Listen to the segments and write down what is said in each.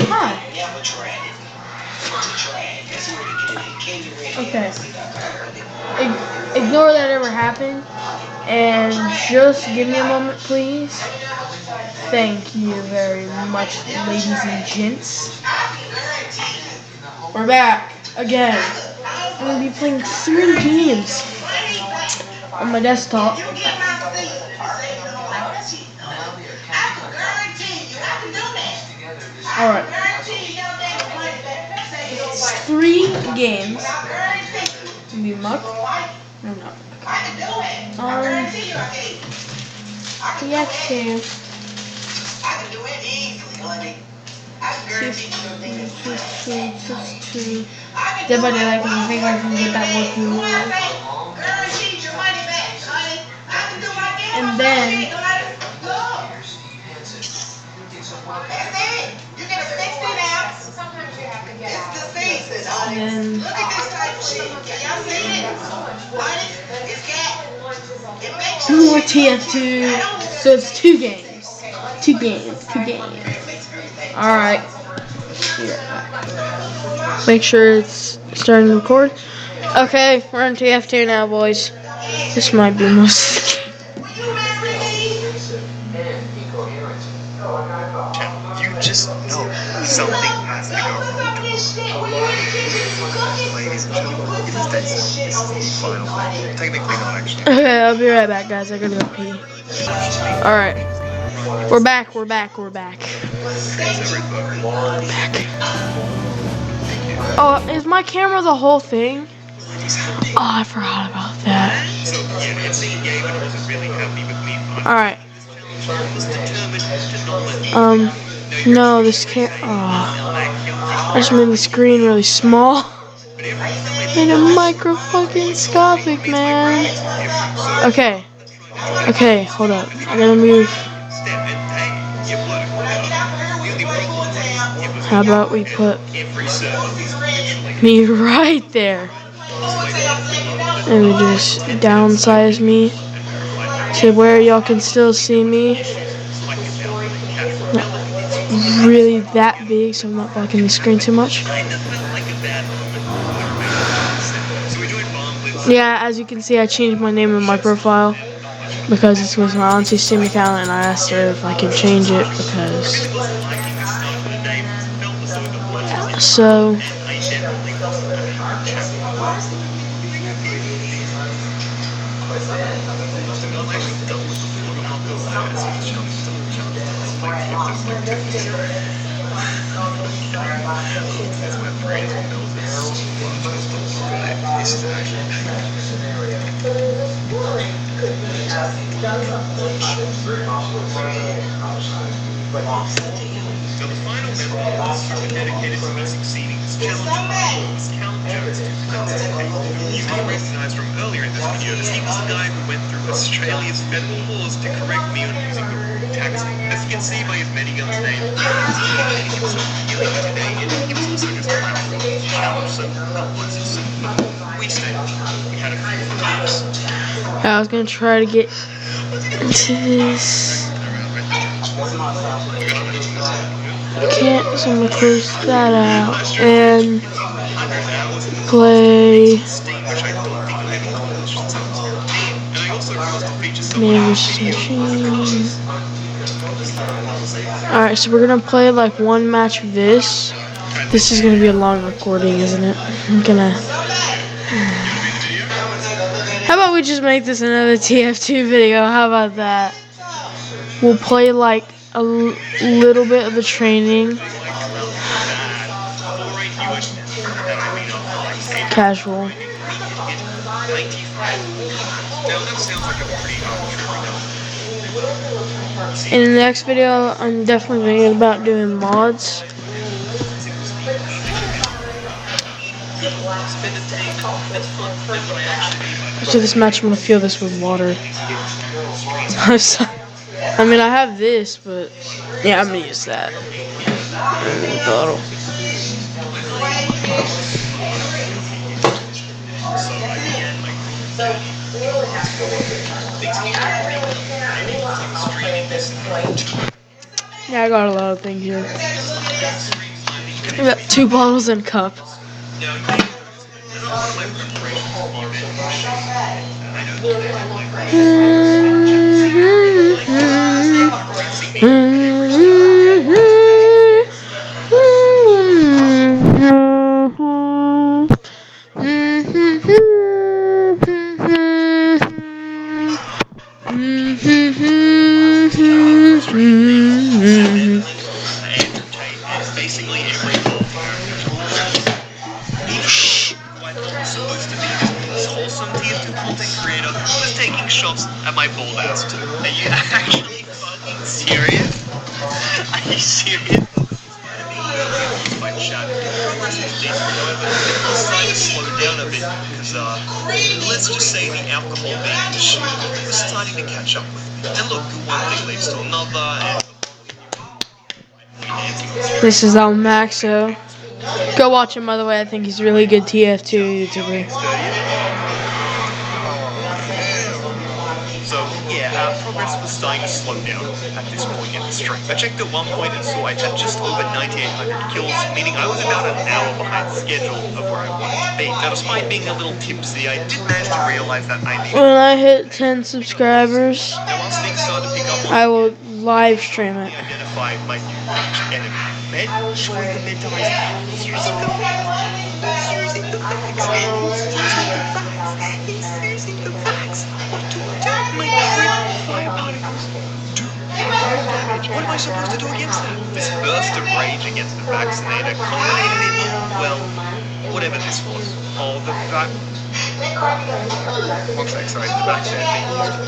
Hi. Okay. Ignore that ever happened. And just give me a moment, please. Thank you very much, ladies and gents. We're back again. I'm going to be playing 3 games on my desktop. Alright. It's 3 games. Be muck? No, no. tf2. Dead by daylight, because I think I can get that working. And then more tf2. So it's 2 games. 2 games. Alright. Make sure it's starting to record. Okay, we're on tf2 now, boys. This might be most. You just know something has to go wrong. Ladies and gentlemen, it is day 1. This is the final one. Technically not actually. Okay, I'll be right back, guys. I gotta go pee. Alright. We're back. Oh, is my camera the whole thing? Oh, I forgot about that. Alright. No, this can't. Oh. I just made the screen really small. Made it micro-fucking-scopic, man. Okay, hold up. I gotta move. How about we put me right there? And we just downsize me to where y'all can still see me. Not really that big, so I'm not blocking the screen too much. Yeah, as you can see, I changed my name in my profile because it was my auntie's Steam account, and I asked her if I could change it because. So. So the final member of the super dedicated to me succeeding this challenge is Count Jones 2008, who you may recognize from earlier in this video, as he was the guy who went through Australia's federal laws to correct me on using the wrong taxi. As you can see by his many guns name, he was dedicating himself to killing me today, and he was also just around for the challenge, so how was it? So we stayed. We had a few drinks. I was gonna try to get into this. Can't, so I'm gonna close that out and play Man vs. Machine. Alright, so we're gonna play like one match of this. This is gonna be a long recording, isn't it? I'm gonna. How about we just make this another TF2 video? How about that? We'll play like a little bit of the training. Casual. In the next video, I'm definitely thinking about doing mods. After this match, I'm gonna fill this with water. I mean, I have this, but yeah, I'm gonna use that. Bottle. Yeah, I got a lot of things here. I got 2 bottles and a cup. Now, you may notice that none of my preparations for the event were shaped. I know that many of my harassing me every step of the way. Entertain basically every character in the series. Even who I thought was supposed to be this wholesome TF2 content creator was taking shots at my bald ass too. Are you actually fucking serious? Are you serious? My chat. Progress was decent, however, it was starting to slow down a bit because, let's just say the alcohol binge was starting to catch up with me. And look, one thing leads to another, and This is El Maxo. Go watch him, by the way. I think he's a really good TF2 YouTuber. So, yeah, progress was starting to slow down at this point in the stream. I checked at one point and saw I had just over 9,800 kills, meaning I was about an hour behind schedule of where I wanted to be. Now, despite being a little tipsy, I did manage to realize that I needed... When I hit 10 subscribers, Now, once things started to pick up, I will live stream it. identify my new arch enemy. Med, showing the med dies. He's using the facts. He's using the facts. He's using the facts. What to do? My crit fire particles do damage. What am I supposed to do against that? This burst of rage against the vaccinator culminated in, well, whatever this was. Oh, the vac... One sec, sorry, the vaccinator being used.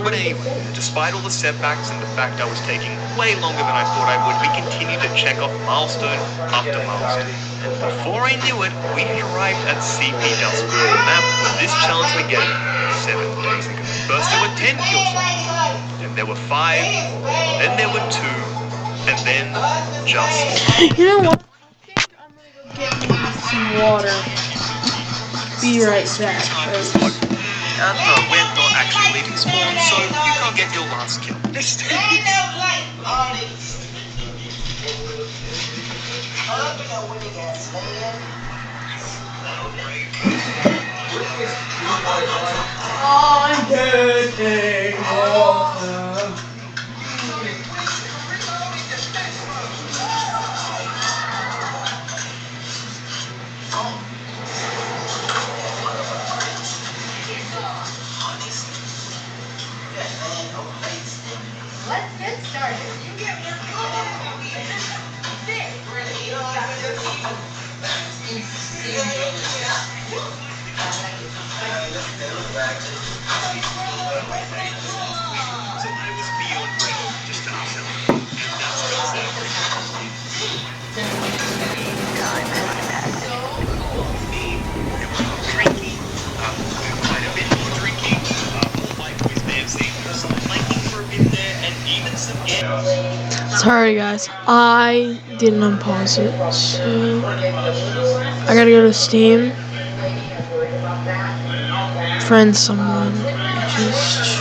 But anyway, despite all the setbacks and the fact I was taking way longer than I thought I would, we continued to check off milestone after milestone. And before I knew it, we had arrived at CP Dustby, the map where this challenge began 7 days ago. First there were 10 kills, then there were 5, then there were 2, and then just... You know what? I think I'm gonna go get me some water. Be right back, folks. No, we're not actually leaving spawn, so you can't get your last kill. I'm getting water. Let's get started. So I was beyond ready to start selling. That's exactly what I did. Drinking, quite a bit more drinking, more white boys dancing, some planking for a bit there, and even some Sorry, guys. I didn't unpause it, so I gotta go to Steam. Friend someone. Just.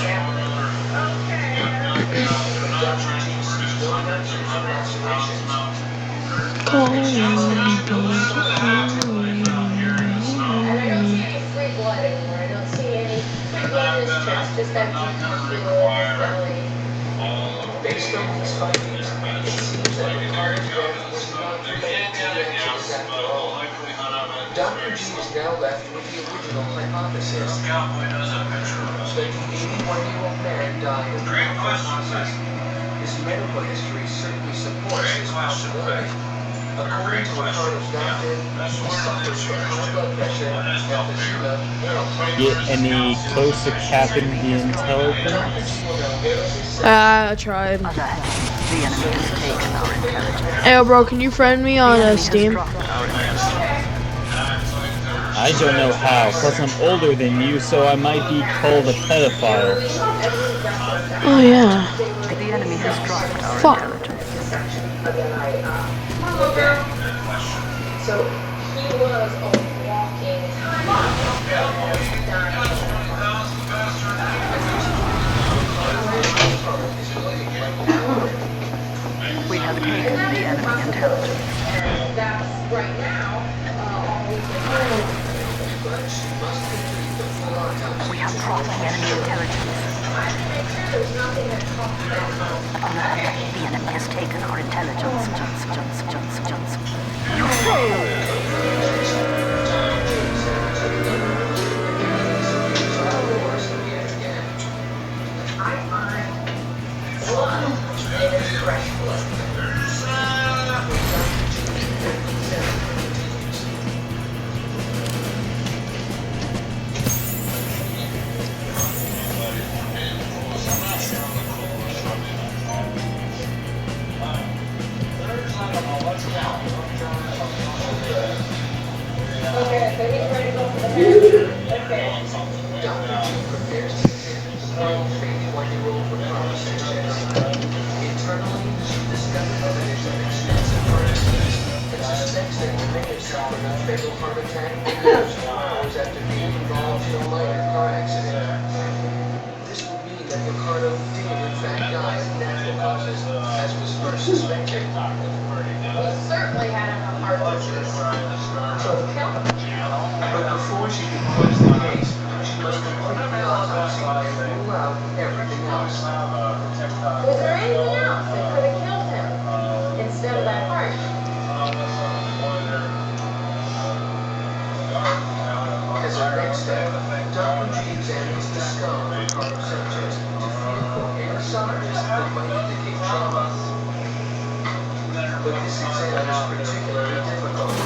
Call me. Free blood anymore. I don't see any free blood in his chest. Just that deep feel in his belly. Based on these findings, it seems that the carnage death was not related to the actions after all. Dr. G is now left with the original hypothesis that the 81-year-old man died of heart disease. His medical history certainly supports this possibility. According to a carnage doctor, he suffers from high blood pressure, emphysema, and Get any close to capping the intelligence? I tried. The enemy has taken our intelligence. Hey, bro, can you friend me on Steam? I don't know how, plus I'm older than you, so I might be called a pedophile. Oh, yeah. The enemy has dropped our Fuck. intelligence. So he was a walking time. taken the enemy intelligence. That's right now, all we can do. But she must complete the full autopsy. We have dropped the enemy intelligence. I have to make sure there's nothing that comes back home. Alert, the enemy has taken our intelligence. You failed! I find blood in his fresh blood. Okay, so he's ready to go for the next. Okay. Dr. G prepares to examine the male 81-year-old for conversations. Internally, she discovers evidence of extensive heart disease and suspects that he may have suffered a fatal heart attack a few hours after being involved in a minor car accident. This would mean that Ricardo did in fact die of natural causes, as was first suspected. He certainly had enough heart disease to kill him. But before she can close the case, she must complete the autopsy and rule out everything else. Was there anything else that could have killed him instead of that heart? As a next step, Dr. G examines the skull of Ricardo Sanchez to feel for any signs that might indicate trauma. But this exam is particularly difficult.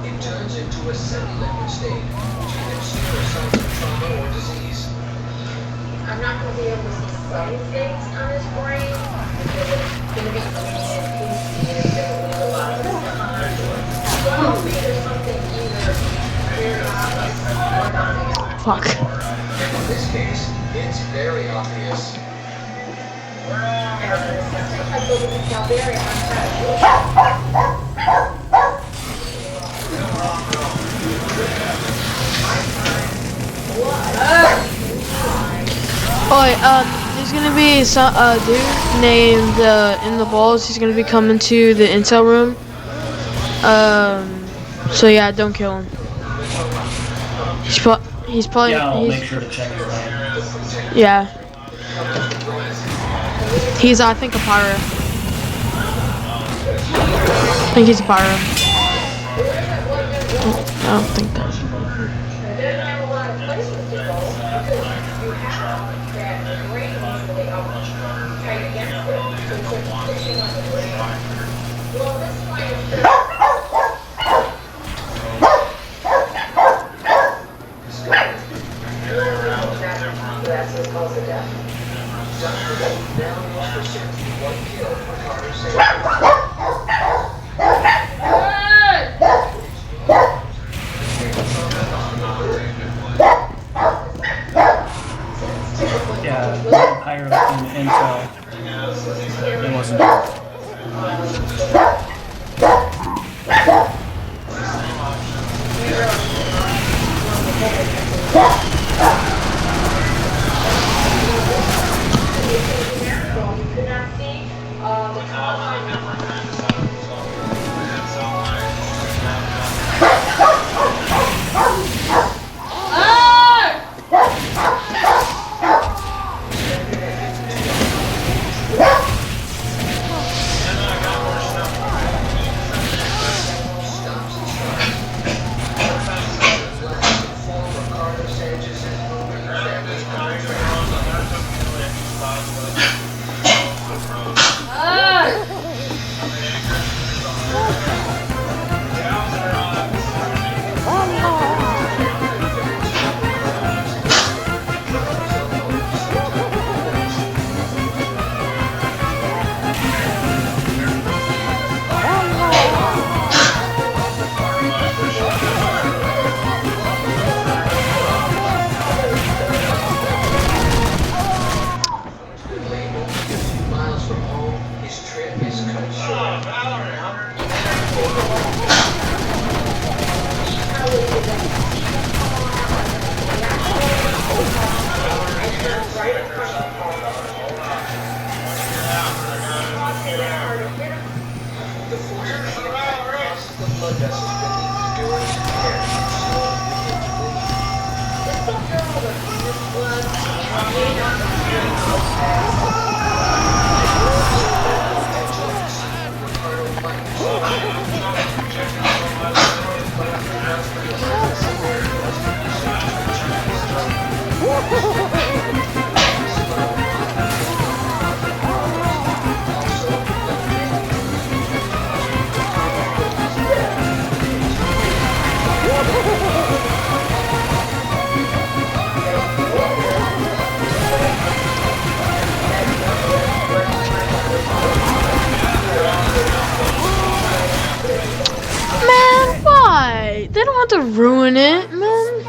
It turns into a semi-liquid state, which either zero signs of trauma or disease. I'm not going to be able to see some things on his brain because it's going to be eating and pasty and it's going to lose a lot of his time. So hopefully there's something either very obvious or nothing else. Fuck. In this case, it's very obvious. I believe it's now very unsatisfactory. There's gonna be some dude named in the balls. He's gonna be coming to the intel room. So yeah, don't kill him. He's probably. Yeah, I'll make sure to check his name. Yeah. He's I think a pyro. I think he's a pyro. I don't think that. It doesn't have a lot of places to go because you have that brain easily tight against it. So it's like pushing on the brain. Well, this one is that's his cause of death. Dr. G now knows for certain what killed Ricardo Sanchez. Yeah, the pirate in intel. It wasn't. processes beneath endurance, care, slow within bleed. This will draw all the venous blood and may not appear so fast. At Jones, Ricardo finds Man, why? They don't have to ruin it, man.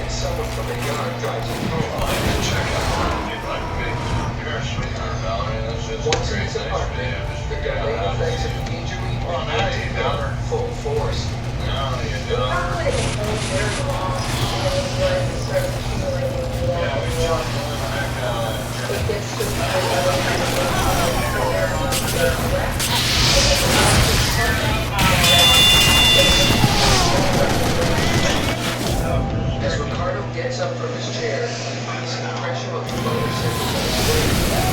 and someone from the yard drives him home. Once in his apartment, the delayed effects of the injury are full force. Probably the whole very long and it was sort of accumulating it gets to the As Ricardo gets up from his chair, he's in the pressure of the motorcycle.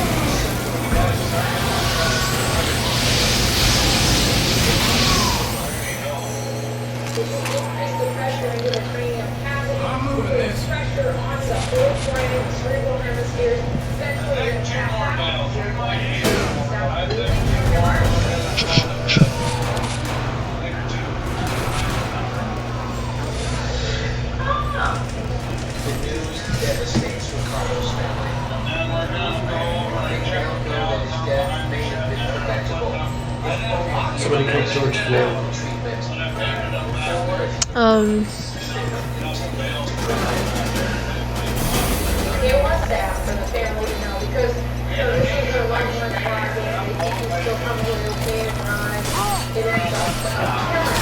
increase the pressure into the cranial cavity, reduce pressure on the whole brain, cerebral hemispheres, eventually the tap out. You're going to stop losing your heart. The news devastates Ricardo's family. They now know that his death may have been preventable. If only Somebody he called had George Floyd. treatment. It was sad for the family to know because this is their loved one's body and they think he's still probably okay and alive. It ends up killing.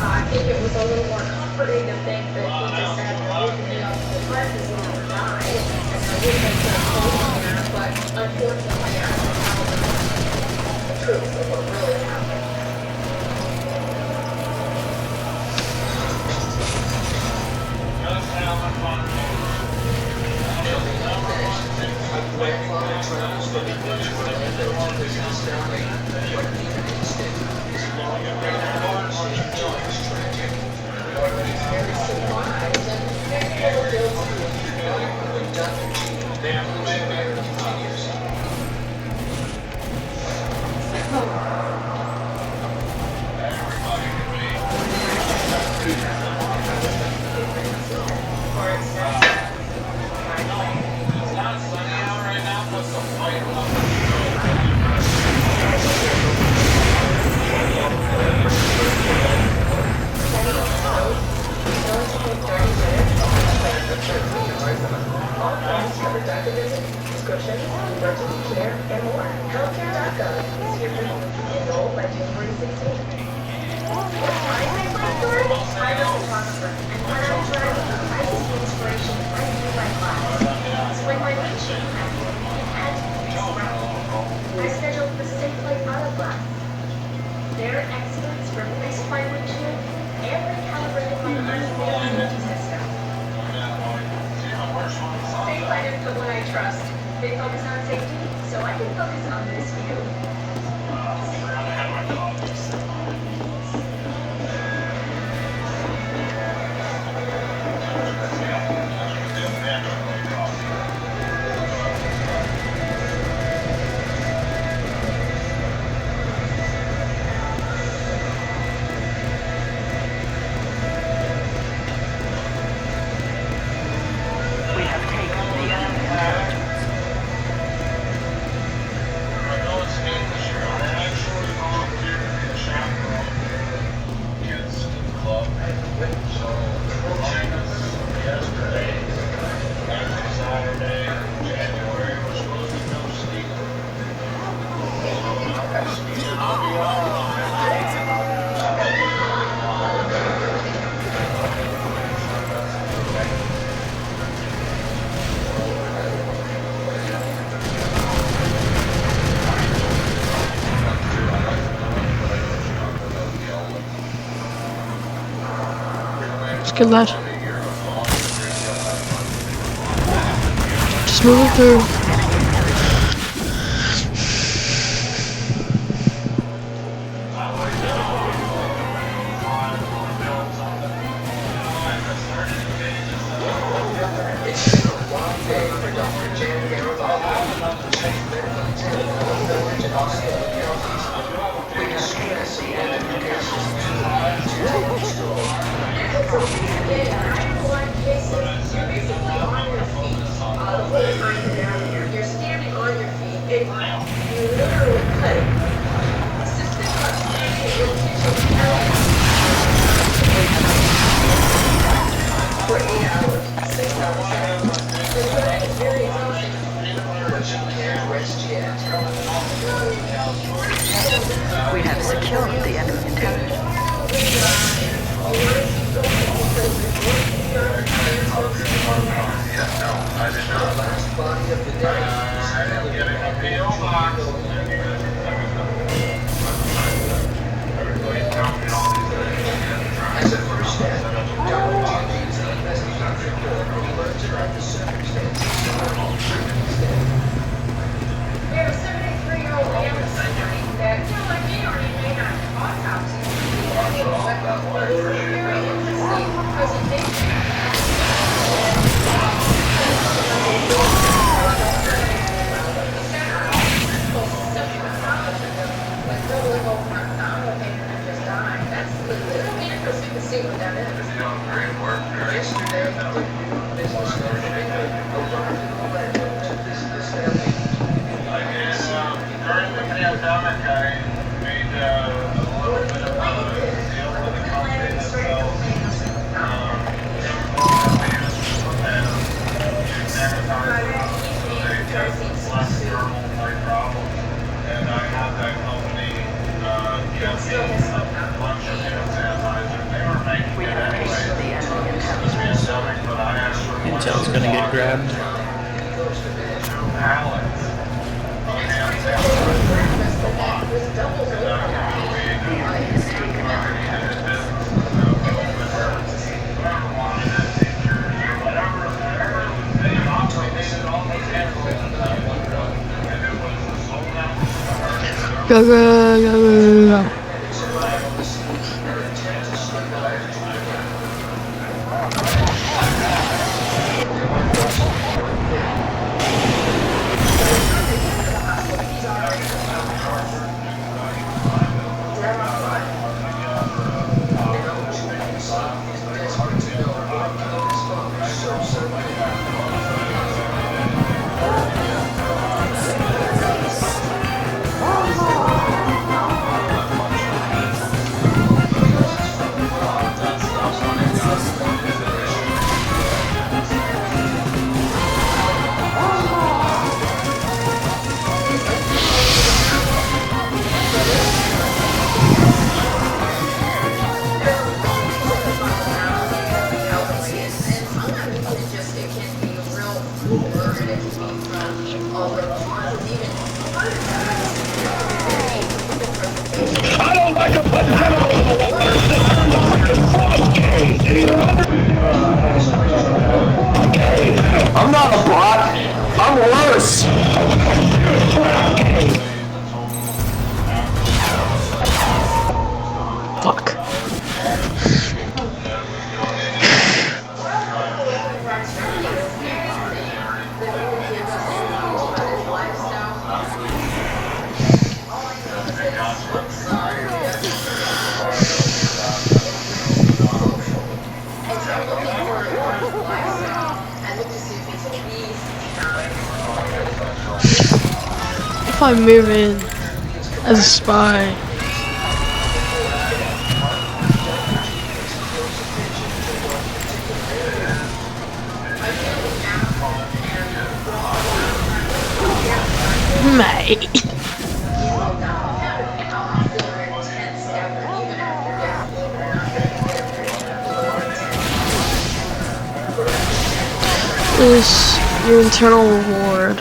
I think it was a little more comforting to think that he just had arrhythmia of the heart disease and died. And I wish I could have told him that, but unfortunately I don't know the truth of what really happened. Grandfather travels from England to Orlando to visit his family, but in an instant, his long-awaited decision is tragic. He's very surprised and maybe a little guilty. When Dr. G conclusion matter continues. Doctor visit, prescriptions, emergency care, and more. Healthcare.gov is here for you. Enroll by January 16th. What's my life story? I'm a photographer, and when I'm driving, I get the inspiration right through my class. So when my windshield cracks, it had to be fixed right. I scheduled the Safe Light Auto class. Their experts replaced my windshield and recalibrated my safety system. Safe Light is the one I trust. They focus on safety, so I can focus on this view. We have taken the enemy intelligence. Good lad. Just moving through. It's been a long day for Dr. Jan Garibaldi, chief medical attendant of the village and Osceola counties, with the stress of managing care systems to take school. You're basically on your feet the whole time that they're out here. You're standing on your feet. You literally cut assisted your kitchen for 8 hours, 6 hours. It's very exhausting. But she can't rest yet. We have secured the enemy intelligence. The last body of the day is as a first step, Dr. Jan needs the investigation report and learns about the circumstances surrounding Truman's death. We have a 73-year-old man with somebody that, like me, or he may not have autopsy. But it's a very interesting presentation. Yesterday, the new businessman arrived in Orlando to visit his family. During the pandemic, I made a little bit of a deal with the company that sells less thermal type problems. And I had that company get me a bunch of hand sanitizer. They were making We it have anyway. taken the enemy This intelligence. pandemic, but I asked for Intel's gonna get grabbed. 2 pallets of hand sanitizer. A lot. And that would be The enemy has taken every intelligence. whoever wanted it, teachers or whatever, they obligated all those hand sanitizer. And it was a sold out. Go, go, go, go, go. Medics arrive on the scene and attempt to stabilize Truman. I'm not a bot. I'm worse. Fuck. If I move in as a spy. Mate. Is your internal reward.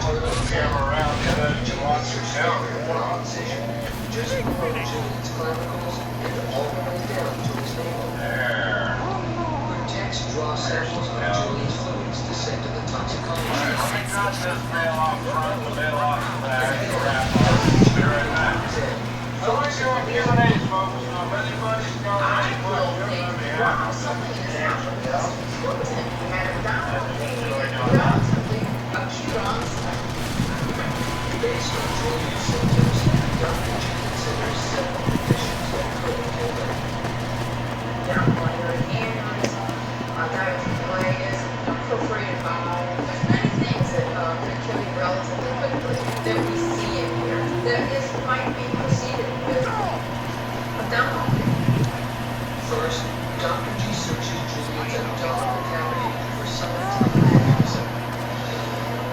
camera around, you know, you watch your camera. Just below Julian's clavicles and all the way down to his navel. There. When techs draw samples of Julian's fluids to send to the toxicologist. Let me cut this bail off front, the bail off the back, the wrap off. Be right back. So let's do a Q&A, folks. So if anybody's got any questions, I'd be happy to Something is happening. And really relatively acute onset. Based on Julian's symptoms, Dr. G considers several conditions that could kill him. Downplaying aneurysm, diverticulitis, perforated bowel. There's many things that could kill you relatively quickly that we see in here that might be preceded with abdominal pain. First, Dr. G searches Julian's abdominal cavity for signs of aneurysm.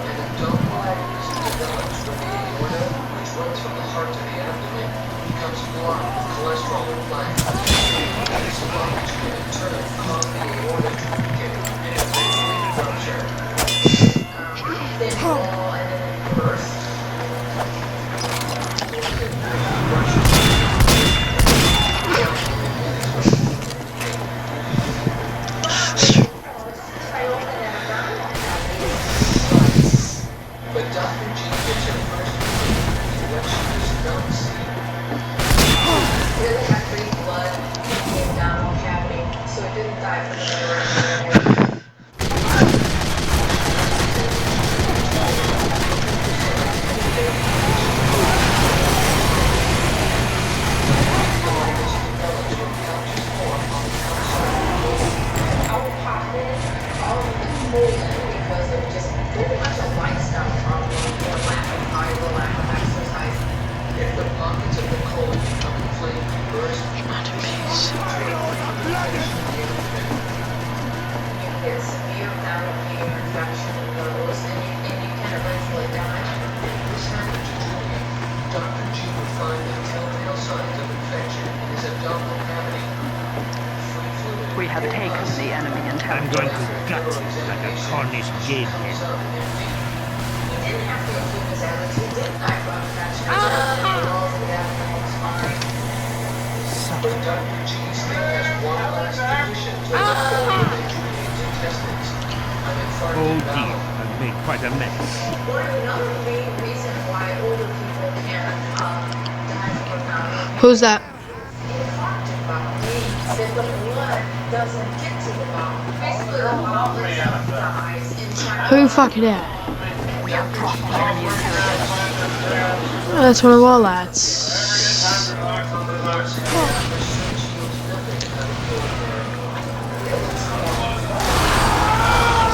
An abdominal aneurysm develops when the aorta, which runs from the heart to the abdomen, becomes blocked with cholesterol and plaque. This blockage can in turn cause the aorta to weaken and eventually rupture. Thin wall and then it bursts. But Dr. G gets her first clue what she does not see. Really had free blood in the abdominal cavity, so it didn't die from the aneurysm. Out popping, all of the swollen because of just pretty much a lifestyle problem or lack of fiber, lack of exercise. If the pockets of the colon become inflamed and burst, You get severe abdominal pain or infection in those, and you can eventually die. this happened to Julian. Dr. G would find the telltale signs of infection in his abdominal cavity. Free fluid We have taken the enemy I'm intelligence. going to gut it like a Cornish game head. He didn't have to improve his attitude, didn't die from infection. Walls of the abdominal spine. But Dr. G still has one last condition to look for within Julian's intestines. An Oh infarcted dear, bowel. I've made quite a mess. Another main reason why older people can die from abdominal pain. Who's that? Infarcted bowel means that the blood doesn't get to the bowel. Basically, the bowel itself dies inside. Who fucking that? We have dropped the enemy intelligence. That's one of our lads.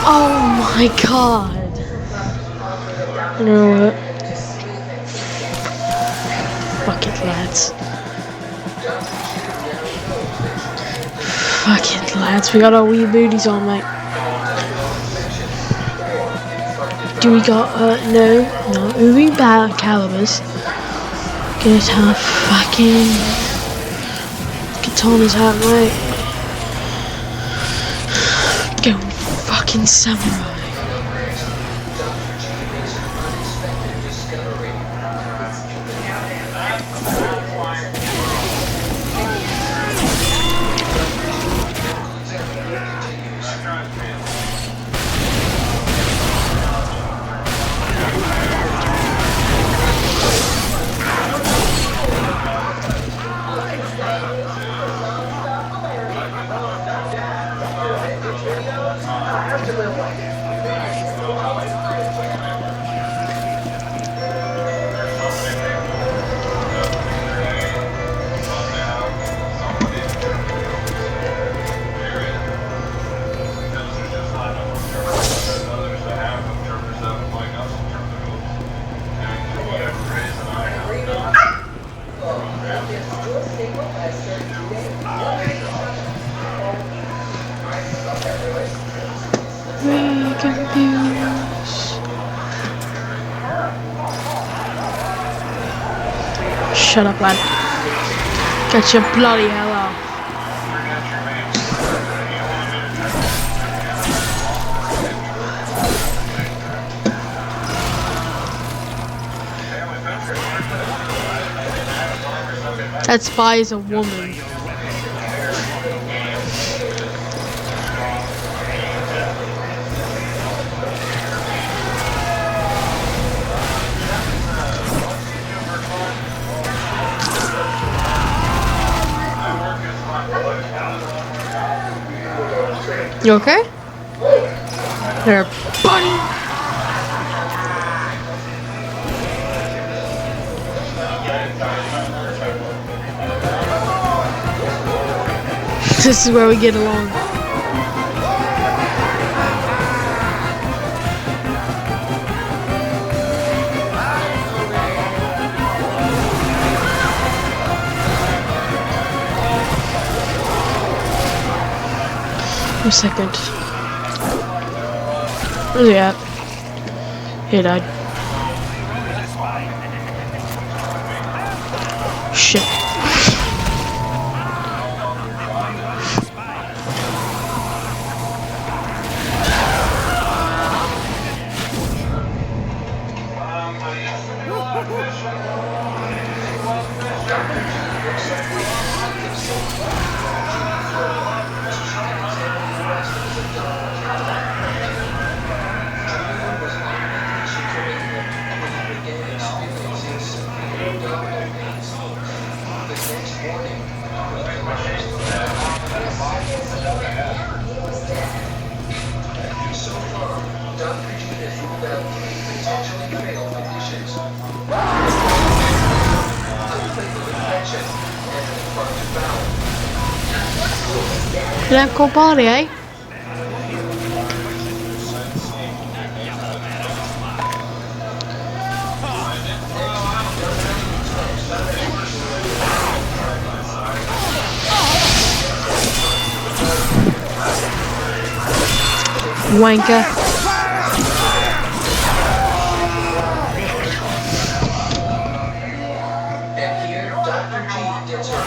Oh my god. You know what? Fuck it, lads. Fuck it, lads. We got our wee booties on, mate. Do we got, no, moving back calibers. Get our fucking katanas out, mate. Go fucking samurai. Shut up, lad. Get your bloody hell out. That spy is a woman. You okay? There, buddy. This is where we get along. A second. Where's he at? He died. Shit. Did I call party, eh? Wanker. And here, Dr. G gets her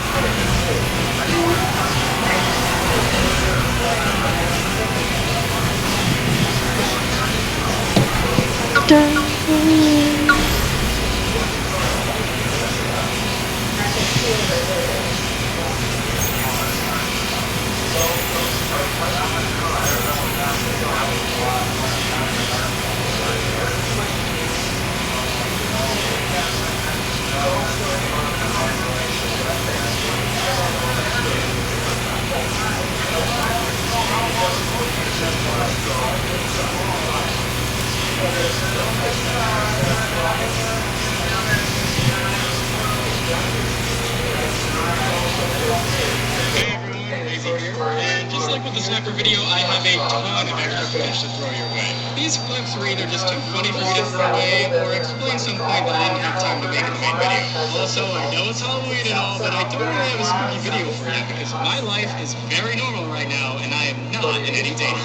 And just like with the sniper video, I have a ton of extra footage to throw your way. These clips were either just too funny for me to throw away, or explain some point that I didn't have time to make in the main video. Also, I know it's Halloween and all, but I don't really have a spooky video for you, because my life is very normal right now, and I am not in any danger.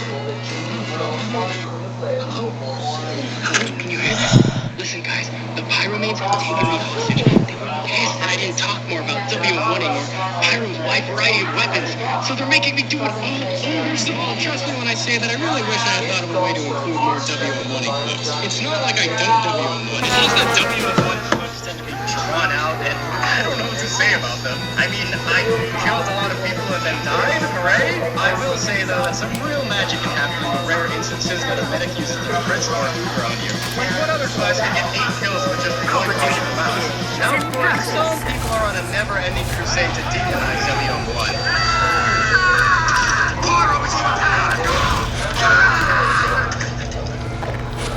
Hello? Can you hear this? Listen, guys, the pyromanes have taken me hostage. They were pissed that I didn't talk more about W1ing or pyro's wide variety of weapons, so they're making me do it all over. So trust me when I say that I really wish I had thought of a way to include more W1ing clips. It's not like I don't W1. It's just that W1 clips tend to be drawn out, and I don't know what to say about them. I mean, I killed a lot of people and then died, hooray! I will say, though, that some real magic can happen in the rare instances that a medic uses their crystal or Uber on you. Like, what other class can get 8 kills with just one push of the mouse? Now, of course, some people are on a never-ending crusade to demonize W1.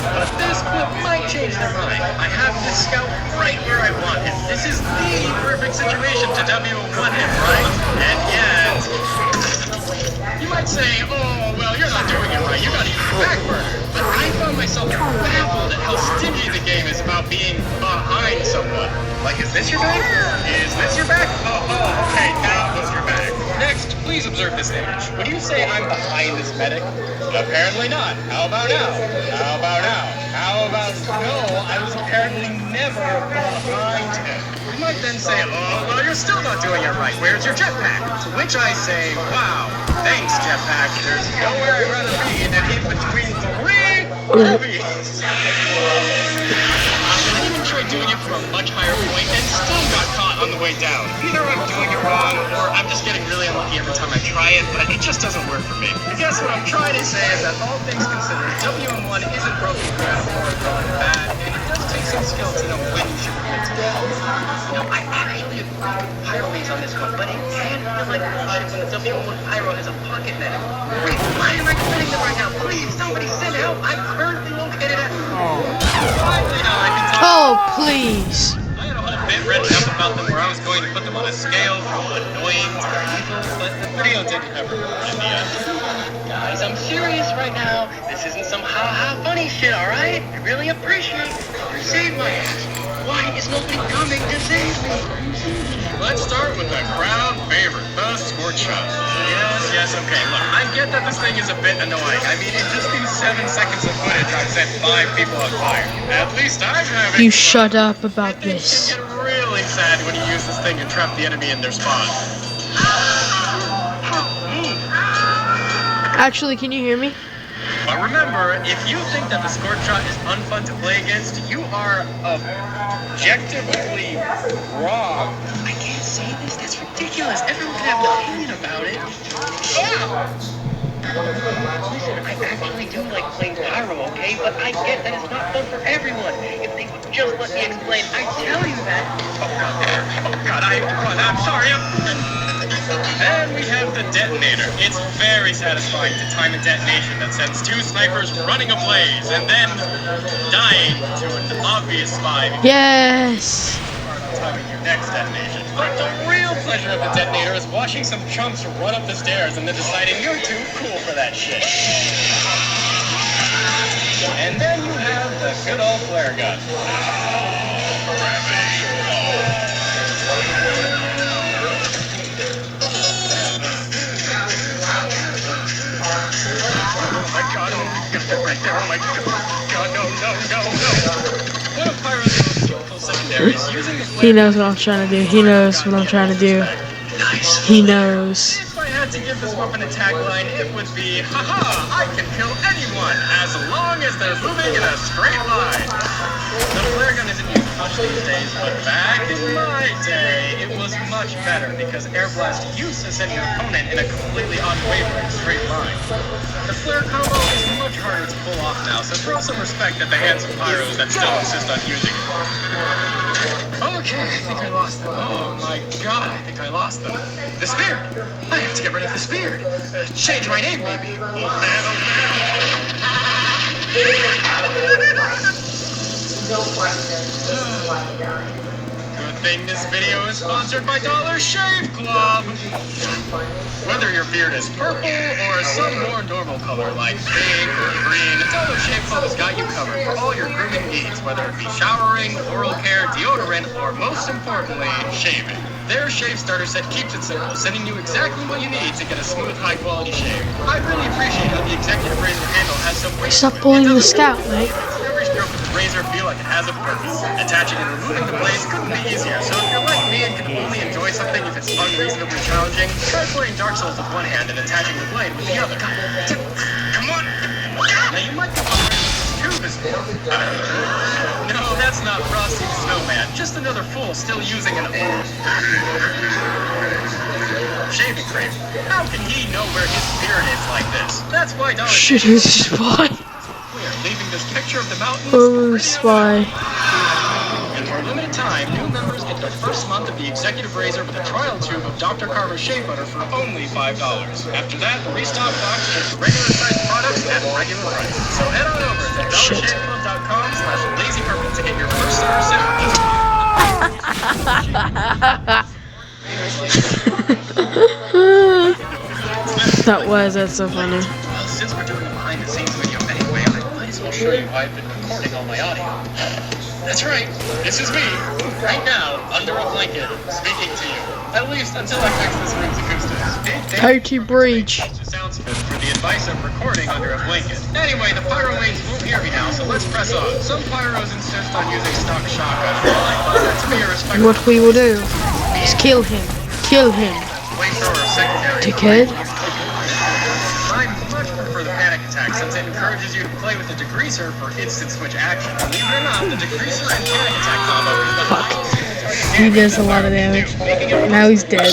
But this clip might change their mind. I have this scout right where I want him. This is the perfect situation to W1 him, right? And yet... You might say, oh, well, you're not doing it right. You gotta use the back burner. But I found myself baffled at how stingy the game is about being behind someone. Like, is this your back? Is this your back? Oh, okay, now it was your back. Next, please observe this image. Would you say I'm behind this medic? Apparently not. How about now? How about now? How about no? I was apparently never behind him. You might then say, oh, well, you're still not doing it right. Where's your jetpack? To which I say, wow, thanks, jetpack. There's nowhere I'd rather be than in between 3 movies. I didn't even trade doing it from a much higher point and still got caught on the way down. Either I'm doing it wrong, or I'm just getting really unlucky every time I try it, but it just doesn't work for me. I guess what I'm trying to say is that all things considered, WM1 isn't broken ground or bad, and it does take some skill to know when you should commit to it. Now, I actually agree with Pyroways on this one, but it can feel like bullshit when the WM1 Pyro has a pocket medic. Wait, why am I quitting them right now? Please, somebody send help! I'm currently located at... Finally, now I can tell. Oh, please. I had a whole bit written up about them where I was going to put them on a scale from annoying to evil, but the video didn't ever work in the end. Guys, I'm serious right now. This isn't some ha-ha funny shit, alright? I really appreciate it. You saved my ass. Why is nobody coming to save me? Let's start with the crowd favorite, the scorch shot. Yes, okay, look, I get that this thing is a bit annoying. I mean, in just these 7 seconds of footage, I've set 5 people on fire. At least I'm having... You shut up about this. You get really sad when you use this thing and trap the enemy in their spawn. Actually, can you hear me? But remember, if you think that the scorch shot is unfun to play against, you are objectively wrong. I can't say this, that's ridiculous. Everyone can have an opinion about it. Listen, I actually do like playing Pyro, okay? But I get that it's not fun for everyone. If they would just let me explain, I tell you that. Oh God, I'm sorry. And we have the detonator. It's very satisfying to time a detonation that sends 2 snipers running ablaze and then dying to an obvious spy. Yes. Timing your next detonation. But the real pleasure of the detonator is watching some chumps run up the stairs and then deciding you're too cool for that shit. And then you have the good old flare gun. Oh my God, right there, oh my God, no. One of Pyro's most skillful secondaries using the flare. He knows what I'm trying to do. He knows what I'm trying to do. Nice. He knows. If I had to give this weapon a tagline, it would be, haha, I can kill anyone as long as they're moving in a straight line. The flare gun isn't used much these days, but back in my day, it was much better because air blast used to send your opponent in a completely unwavering straight line. The flare combo is much harder to pull off now, so throw some respect at the hands of pyros that still insist on using it. Okay, I think I lost them. Oh my God, I think I lost them. The spear! I have to get rid of the spear. Change my name, maybe. Oh man. Good thing this video is sponsored by Dollar Shave Club. Whether your beard is purple or some more normal color like pink or green, Dollar Shave Club has got you covered for all your grooming needs, whether it be showering, oral care, deodorant, or most importantly, shaving. Their shave starter set keeps it simple, sending you exactly what you need to get a smooth, high-quality shave. I really appreciate how the executive razor handle has some weight. Stop pulling the scout, mate. Every stroke of the razor feel like it has a purpose. Attaching and removing the blades couldn't be easier, so if you're like me and can only enjoy something if it's unreasonably challenging, try playing Dark Souls with one hand and attaching the blade with the other. Come on! Now you might be wondering what this tube is for. No, that's not Frosty the Snowman, just another fool still using an old shaving cream. How can he know where his beard is like this? That's why Dollar Shit, who's a spy? We're leaving this picture of the mountains. Oh, spy. And for a limited time, new members get their first month of the Executive Razor with a trial tube of Dr. Carver's shave butter for only $5. After that, the restock box gets regular sized products at regular prices. So head on over to dollarshaveclub.com/lazypurple to get your first summer That's so funny. Well, since we're doing a behind the scenes video anyway, I might as well show you how I've been recording all my audio. That's right, this is me, right now, under a blanket, speaking to you. At least until I fix this room's acoustics. Party breach. Sounds good for the advice of recording under a blanket. Anyway, the pyrowanes won't hear me now, so let's press on. Some pyros insist on using stock shotguns. Well, I find that to be a respectful. What we will do is kill him. Kill him. Flamethrower secondary. Dickhead. I much prefer the panic attack since it encourages you to play with the degreaser for instant switch action. Believe it or not, the degreaser and panic attack combo is the highest single target He damage does a that lot of weapon can damage. do, making it Now he's dead.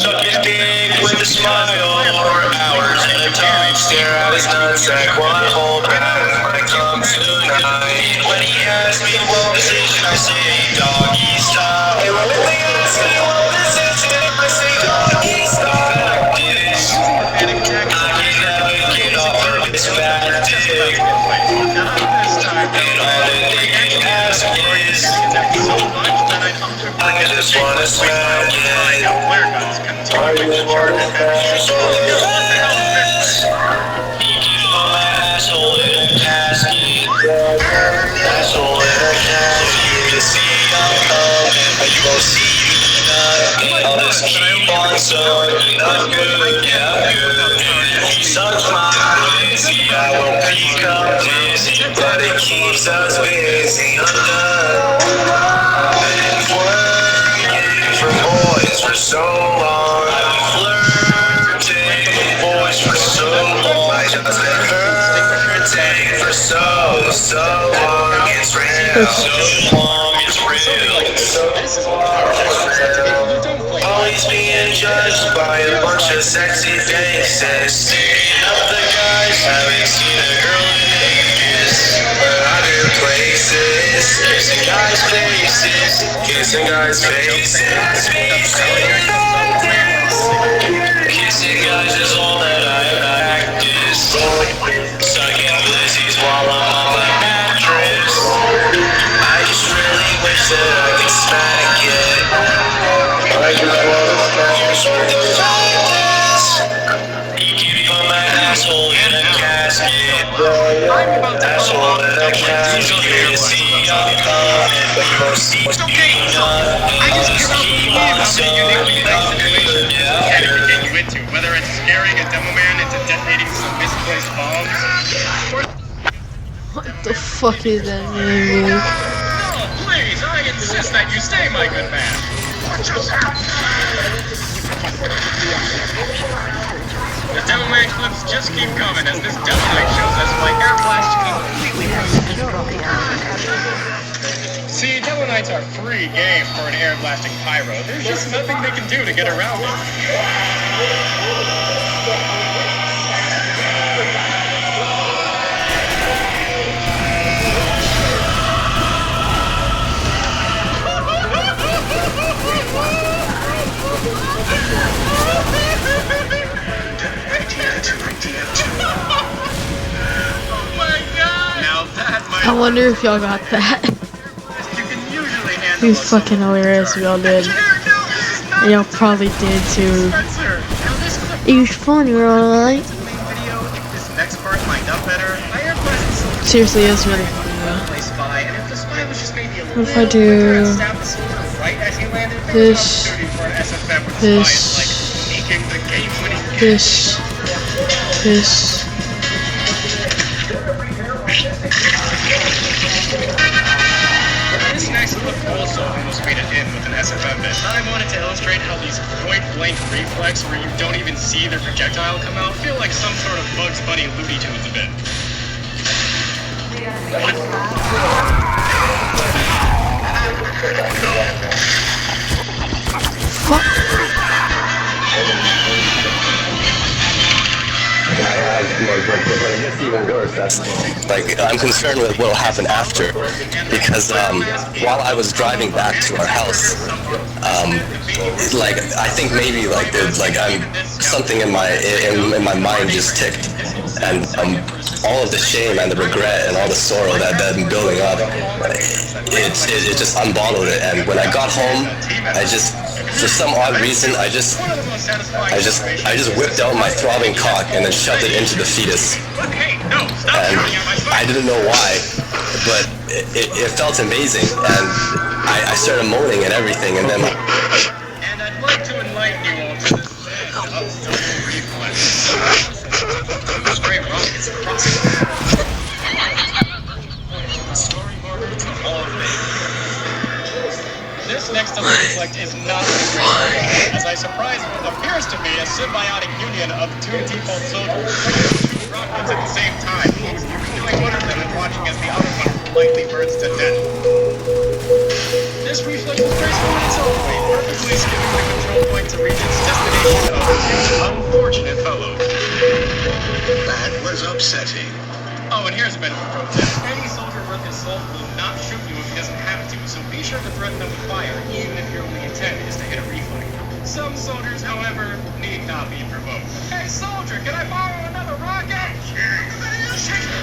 with a smile or hours in a tongue, stare at his nutsack, one whole pack, come tonight. When he asks me what position, I say doggy style. Hey, when they ask me what position, I say doggy style. Using the panic attack, I can navigate off of his fat dick. Not this time, and all that they can ask is so much that I just wanna smack it. Flare guns continue to charge his head. What the hell is this? He keeps on my asshole in a casket. Asshole in a casket. You can see I'm coming, but you won't see me nothing. I'll just keep on sucking. I'm good, yeah, I'm good. He sucks my pussy. I won't become dizzy, but it keeps us busy. I'm done. Been flirting for boys for so long. I've been flirting with boys for so long. I just been flirting for so long. It's real. So long, it's real. Always being judged by a bunch of sexy faces. Sticking up the guys, haven't seen a girl in ages. But other places, kissing guys' faces, kissing guys' faces. Kissing guys is all that I practice. Sucking blissies while I'm on my mattress. I just really wish that I could smack it. I just wanna smack it. You keep on my asshole in a casket. Asshole in a casket. You can see I'm coming, but you won't see me nothing. I just keep on sucking. I'm good, yeah, I'm good. Into whether it's scaring a demo man into detonating some misplaced bombs. What the fuck is that name, dude? No, please, I insist that you stay, my good man. Watch yourself. The demo man clips just keep coming as this demo night shows us my air blast completely See, demo nights are free game for an air blasting pyro. There's just nothing they can do to get around it. Oh my god! Now that might I wonder if y'all got that. He was fucking hilarious, we all did. And y'all probably did too. It was fun, you were alright? Seriously, it's really funny though. What if I do this, this. This next clip also almost made it in with an SFM bit. I wanted to illustrate how these point-blank reflex where you don't even see the projectile come out feel like some sort of Bugs Bunny Looney Tunes bit. It gets even worse. That's like I'm concerned with what will happen after, because while I was driving back to our house, like I think maybe like something in my mind just ticked, and all of the shame and the regret and all the sorrow that had been building up, it just unbottled it. And when I got home, for some odd reason, I just whipped out my throbbing cock and then shoved it into the fetus. And I didn't know why, but it felt amazing, and I started moaning and everything, and then. And I'd like to enlighten you all to this bed of double reflex. Straight wrong is the process. Story marker to all of me. This next double reflect is not as I surprise what appears to be a symbiotic union of two default soldiers, two rockets at the same time. killing one of them and watching as the other one politely burns to death. This reflex is graceful in its own way, perfectly skimming the control point to reach its destination of two unfortunate fellows. That was upsetting. Oh, and here's a bit of a pro tip. Any soldier worth his salt will not shoot you if he doesn't have to, so be sure to threaten them with fire, even if your only intent is to hit a reflex. Some soldiers, however, need not be provoked. Hey, soldier, can I borrow another rocket?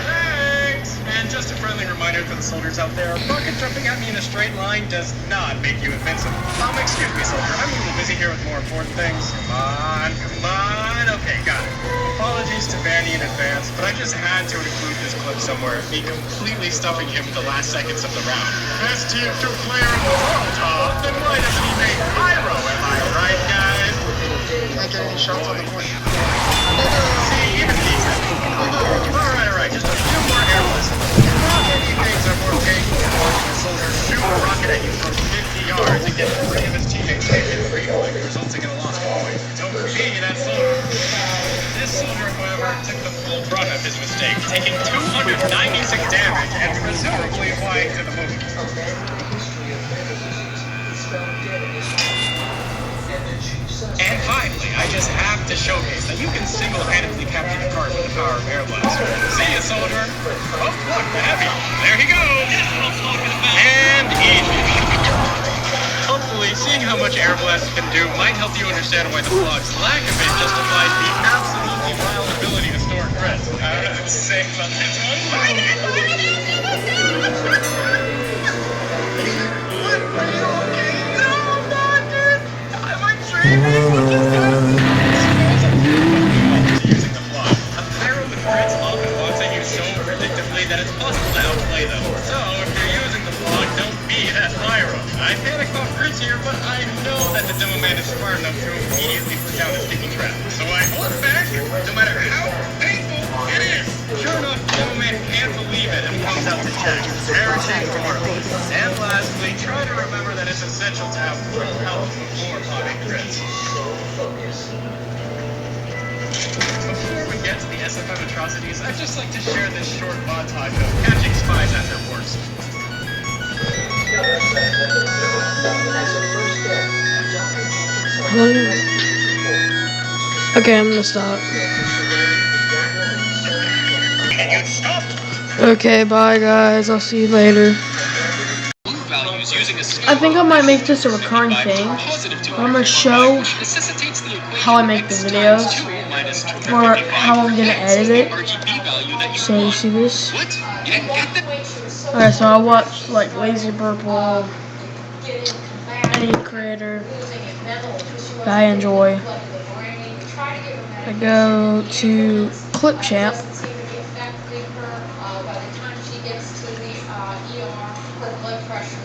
Thanks! And just a friendly reminder to the soldiers out there, rocket jumping at me in a straight line does not make you invincible. Excuse me, soldier, I'm a little busy here with more important things. Come on. Okay, got it. Apologies to Vanny in advance, but I just had to include this clip somewhere. Me completely stuffing him in the last seconds of the round. Best tf2 player in the world, huh? Then why doesn't he make pyro, am I right, guys? Can't get any shots on the point. See, even he's Alright, just a few more air lessons. Rocket teammates are more painful than watching a soldier shoot a rocket at you from 50 yards and get 3 of his teammates taken free flight, resulting in a loss of point. Don't be that soldier. This soldier, however, took the full brunt of his mistake, taking 296 damage and presumably flying to the moon. And finally, I just have to showcase that you can single-handedly capture the card with the power of air blast. See ya, soldier! Oh, look, the heavy. There he goes! And easy. Hopefully, seeing how much air blast can do might help you understand why the flog's lack of it justifies the absolutely wild ability to store crits. I don't know what to say about this one. What? Are you okay? No, I'm not, dude! Am I dreaming? What just happened? Using the flog. A pharaoh with crits often walks at you so predictably that it's possible to outplay them. So, if you're using the flog, don't be that pyro. I panicked off crits here, but I know that the demo man is smart enough to immediately put down a sticky trap. So I hold back, no matter how painful it is. Sure enough, the demo man can't believe it and comes out to check. Embarrassing tomorrow. And lastly, try to remember that it's essential to have full health before popping crits. Before we get to the SFM atrocities, I'd just like to share this short montage of catching spies at their worst. Okay, I'm gonna stop. Can you stop? Okay, bye guys. I'll see you later. I think I might make this a recurring thing. I'm gonna show how I make the videos or how I'm gonna edit it. So you see this? Alright, so I watch like Lazy Purple, any creator that I enjoy. I go to Clipchamp.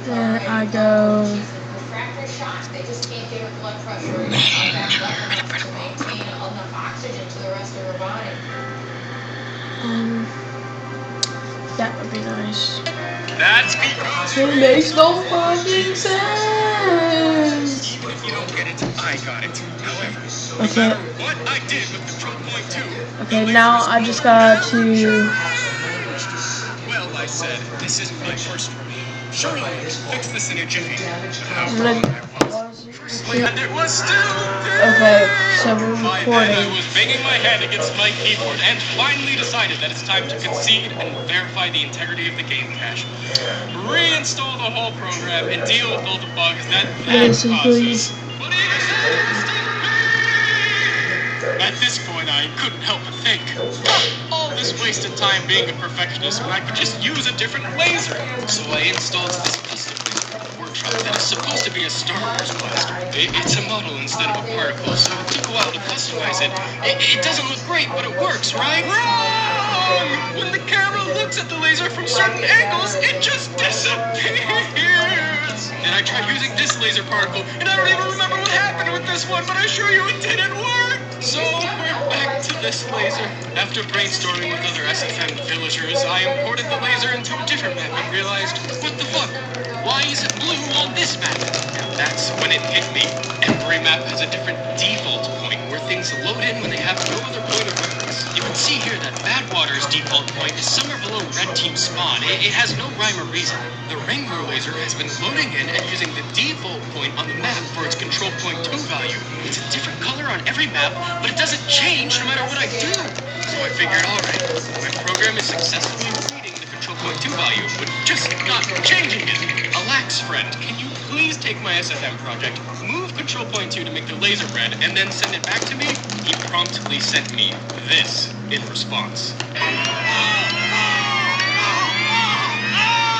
Then I go that would be nice. That's because it makes no fucking sense. Even if you don't get it, I got it. However, okay. What I did with control point 2. Okay, now I just got to. Well, I said, this isn't my first rodeo. Sure, I can fix this in a jiffy. And it was still there. Okay, so we're By recording. then, I was banging my head against my keyboard and finally decided that it's time to concede and verify the integrity of the game cache. Reinstall the whole program and deal with all the bugs that causes. But even then, at this point, I couldn't help but think, all this wasted time being a perfectionist when I could just use a different laser. So I installed this custom laser from the workshop that is supposed to be a Star Wars blaster. It's a model instead of a particle, so it took a while to customize it. It doesn't look great, but it works, right? Wrong! When the camera looks at the laser from certain angles, it just disappears! And I tried using this laser particle, and I don't even remember what happened with this one, but I assure you it didn't work! So we're back to this laser. After brainstorming with other SFM villagers, I imported the laser into a different map and realized, what the fuck? Why is it blue on this map? And that's when it hit me. Every map has a different default point where things load in when they have no other point of reference. You can see here that that Badwater's default point is somewhere below Red Team's spawn. It has no rhyme or reason. The Ringmore laser has been loading in and using the default point on the map for its control point 2 value. It's a different color on every map, but it doesn't change no matter what I do. So I figured, alright, my program is successfully reading the control point 2 value, but just not changing it. Alax, friend, can you please take my SFM project, move control point 2 to make the laser red, and then send it back to me? He promptly sent me this in response.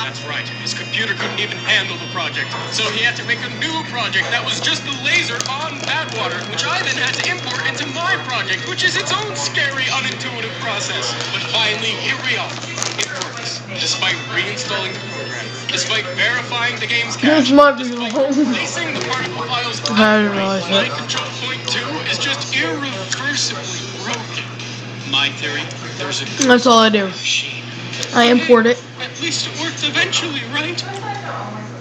That's right, his computer couldn't even handle the project, so he had to make a new project that was just the laser on Badwater, which I then had to import into my project, which is its own scary, unintuitive process. But finally, here we are. It works, despite reinstalling the program, despite verifying the game's cache, despite replacing the particle files outright. My control point 2 is just irreversibly broken. My theory, there's a That's all I do. machine. I import it. At least it worked eventually, right?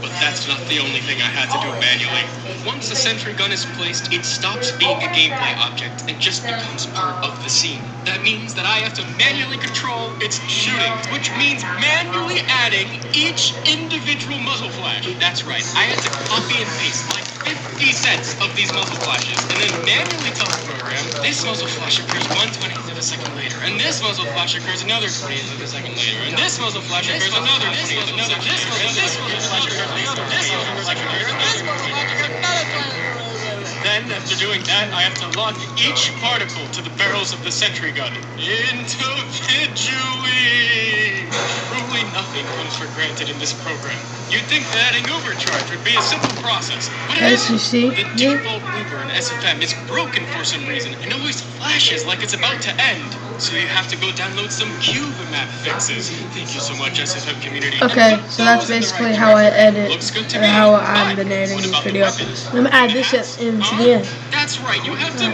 But that's not the only thing I had to do manually. Once the sentry gun is placed, it stops being a gameplay object and just becomes part of the scene. That means that I have to manually control its shooting, which means manually adding each individual muzzle flash. That's right, I had to copy and paste like 50 sets of these muzzle flashes, and then manually tell the program, this muzzle flash occurs 1/20th of a second later, and this muzzle flash occurs another 20th of a second later, and this muzzle flash occurs another 20th of a second later, and this muzzle flash occurs another 20th of a second later, and this muzzle flash occurs another 20th. Then, after doing that, I have to lock each particle to the barrels of the sentry gun individually. Truly nothing comes for granted in this program. You'd think that adding overcharge would be a simple process, but it As you isn't. see, The default Uber in SFM is broken for some reason and always flashes like it's about to end. So you have to go download some Cuba map fixes. Thank you so much, SFM community. okay, so that's basically how I edit, or how I'm been editing this video. I'm gonna add this into the end. That's right, you have to